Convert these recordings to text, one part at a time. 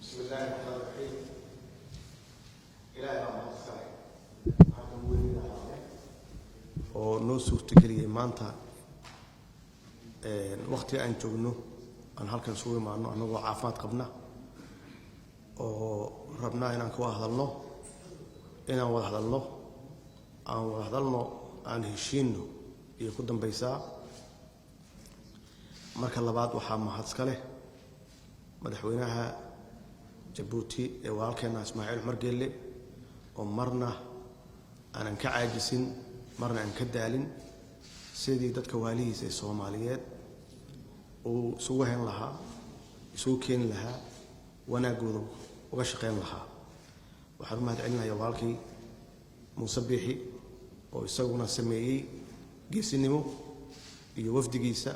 بسم الله الرحمن الرحيم. إلهي ما أصلي. هذا هو اللي نعمله. ونوسف تكلي مانتا. وقت أن تجنو أن هالكن سوي معنا أنه عافات قبنا. وربنا إن كوا هذا الله. إن هو هذا الله. أو هذا الله عن هشينه يقدم بيسا. marka labaad waxa mahadskale madaxweynaha Djibouti ee walaalkeena Ismaaciil Umar Geelle oo marna aan ka caajisin marna aan ka daalin sidii dadka waalihiisa ee Soomaaliyeed oo soo wahan lahaa soo keen lahaa wanaagooda uga shaqeyn lahaa waxaan mahad celinayaa walaalkii Muuse Biixi oo isaguna sameeyay geesinimo iyo wafdigiisa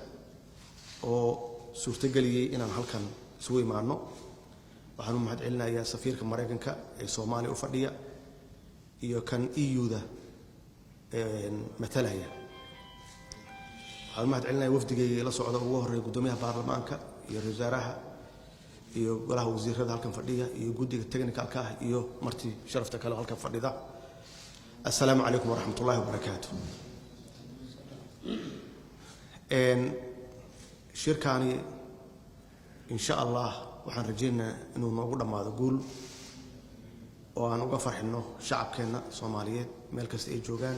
oo suurtageliyay inaan halkan soo imaano waxaan mahad celinayaa safiirka Mareykanka ee Soomaaliya u fadhiya iyo kan EU-da matalaya waxaan mahad celinayaa wafdigayga la socda ugu horeeyay gudoomiyaha baarlamaanka iyo wasaaraha iyo golaha wasiirada halkan fadhiya iyo guddiga technical-ka iyo marti sharafta kale halkan fadhida assalaamu calaykum waraxmatullaahi wabarakaatuh shirkaani insha Allah waxaan rajaynayaa inuu noogu dhamaado guul oo aan uga farxino shacabkeena Soomaaliyeed meel kasta ay joogaan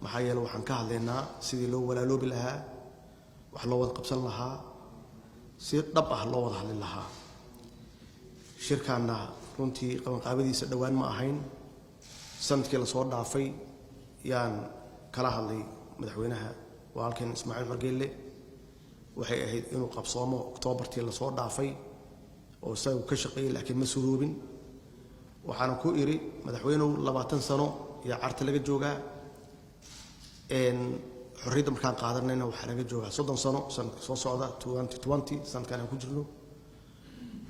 maxaa yeelay waxaan ka hadlaynaa sidii loo walaaloobi lahaa wax loo wada qabsan lahaa si dhab ah loo wada hadli lahaa shirkaana runtii qabanqaabadiisa dhawaan ma ahayn sanadkii la soo dhaafay yaan kala hadlay madaxweynaha walaalkeen Ismaaciil Umar Geelle waxay ahayd inuu qabsoomo Oktoobartii la soo dhaafay oo isagu ka shaqeeyay laakiin ma suroobin waxaan ku iri madaxweynuhu 20 sano iyo carta laga joogaa xorriyadda markaan qaadanayna waxa laga joogaa 30 sano sanadka soo socda 2020 sanadkan aan ku jirno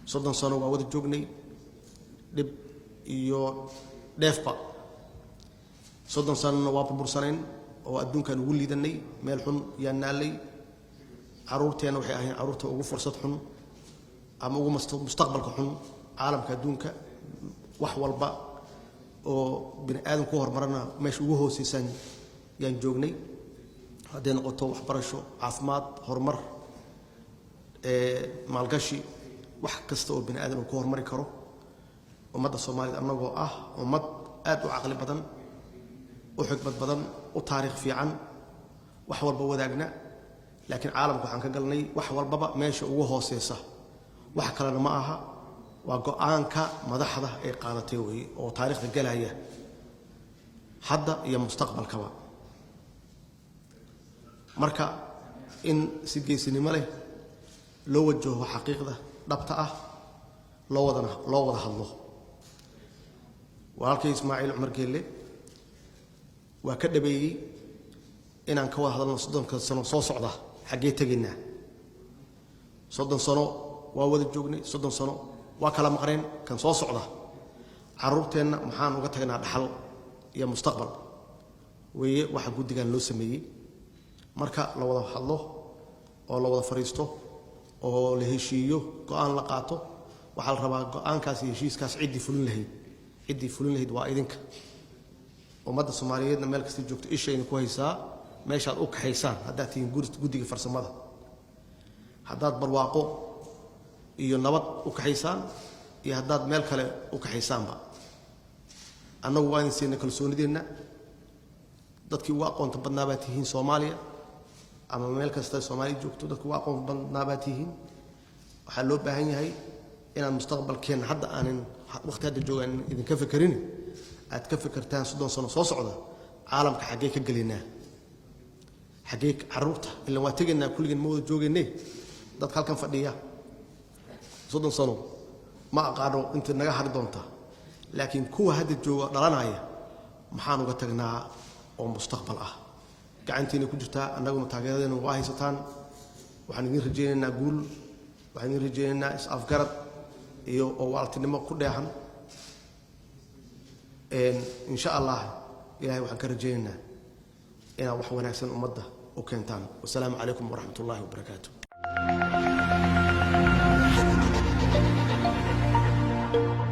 30 sano waa wada joognay dib iyo dheefba 30 sano waa burbursanayn oo adduunkan ugu liidanay meel xun yaa naalay caruurteena waxay ahayn caruurta ugu fursad xun ama ugu mustaqbalka xun caalamka adduunka wax walba oo bini aadam ku hormarana meesha ugu hooseysan yaan joognay haddii noqoto waxbarasho caafimaad horumar maalgashi wax kasta oo bini aadam ku hormari karo ummadda Soomaaliyeed anagoo ah ummad aad u caqli badan u xigmad badan u taariikh fiican wax walba wadaagna laakiin caalamku waxaan ka galnay wax walbaba meesha ugu hooseysa wax kale ma aha waa go'aanka madaxda ay qaadatay way oo taariikhda galaya hadda iyo mustaqbalkaba marka in si geesinimo leh loo wajaho xaqiiqda dhabta ah loo wada hadlo walaalkay Ismaaciil Umar Geelle waa ka dhabeeyay inaan ka wada hadalno 30 sano soo socda xagee taginaa 30 sano waa wada joognay 30 sano waa kala maqreen kan soo socda caruurteena maxaan uga tagnaa dhaxal iyo mustaqbal weeye waxa guddigan loo sameeyay marka la wada hadlo oo la wada fariisto oo la heshiiyo go'aan la qaato waxa la rabaa go'aankaas iyo heshiiskaas cidii fulin lahayd waa idinka ummadda Soomaaliyeedna meel kasta joogto ishayna ku haysaa meeshaad u kaxaysaan haddaad tihiin guddiga farsamada haddaad barwaaqo iyo nabad u kaxaysaan iyo haddaad meel kale u kaxaysaanba annagu waa in siinay kalsoonideenna dadkii ugu aqoonta badnaa baa tihiin Soomaaliya ama meel kasta Soomaaliya joogto dadkii ugu aqoonta badnaa baa tihiin waxaa loo baahan yahay inaan mustaqbalkeena hadda aanin waqti hadda joogaan idinka fakirin aad ka fikirtaan 30 sano soo socda caalamka xagee ka galinaa xagee caruurta ilaa waa tageynaa kulligeen ma wada joogeynay dad halkan fadhiya 30 sano ma aqaano inta naga hari doonta laakiin kuwa hadda jooga dhalanaya maxaan uga tagnaa oo mustaqbal ah gacantiina ku jirtaa annaguna taageeradeena waa haysataan waxaan idin rajaynaynaa guul waxaan idin rajaynaynaa is-afgarad iyo oo waaltinimo ku dheehan insha Allah ilaahay waxaan ka rajaynaynaa inaa wax wanaagsan ummadda u keentaan wassalaamu calaykum waraxmatullaahi wabarakaatuh ah